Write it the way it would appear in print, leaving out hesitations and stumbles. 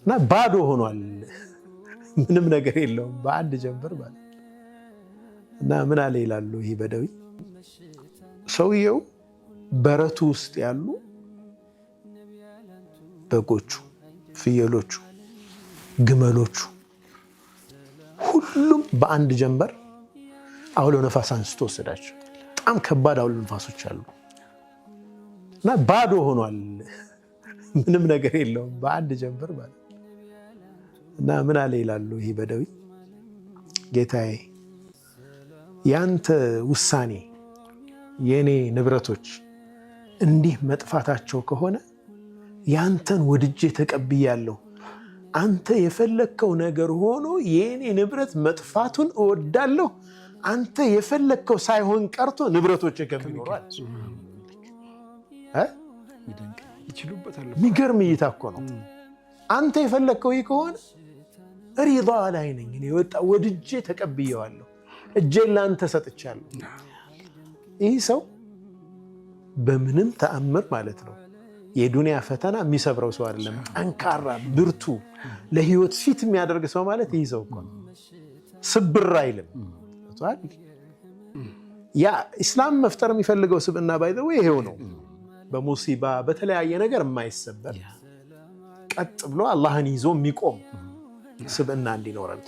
እና ባዶ ሆኗል። ምንም ነገር የለውም በአንድ ጀንበር ማለት እና ምን አለ ይላሉ ይሄ በደዊ ሰውየው በረቱ ውስጥ ያሉ በጎቹ፣ ፍየሎቹ፣ ግመሎቹ ሁሉም በአንድ ጀንበር አውሎ ነፋስ አንስቶ ወሰዳቸው። በጣም ከባድ አውሎ ነፋሶች አሉ እና ባዶ ሆኗል። ምንም ነገር የለውም በአንድ ጀንበር ማለት እና ምን አለ ይላሉ ይሄ በደዊ ጌታዬ ያንተ ውሳኔ የኔ ንብረቶች እንዲህ መጥፋታቸው ከሆነ ያንተን ወድጄ ተቀብያለሁ። አንተ የፈለከው ነገር ሆኖ የኔ ንብረት መጥፋቱን እወዳለሁ። አንተ የፈለከው ሳይሆን ቀርቶ ንብረቶች ከሚኖራል ሚገርም እይታ እኮ ነው። አንተ የፈለከው ይህ ከሆነ ሪዳ ላይ ነኝ እኔ ወድጄ ተቀብየዋለሁ። እጄን ለአንተ ሰጥቻለሁ። ይህ ሰው በምንም ተአምር ማለት ነው የዱንያ ፈተና የሚሰብረው ሰው አይደለም። ጠንካራ ብርቱ፣ ለህይወት ፊት የሚያደርግ ሰው ማለት ይህ ሰው እኮ ነው። ስብር አይልም። ያ ኢስላም መፍጠር የሚፈልገው ስብዕና ባይዘው ይሄው ነው። በሙሲባ በተለያየ ነገር የማይሰበር ቀጥ ብሎ አላህን ይዞ የሚቆም ስብዕና እንዲኖረን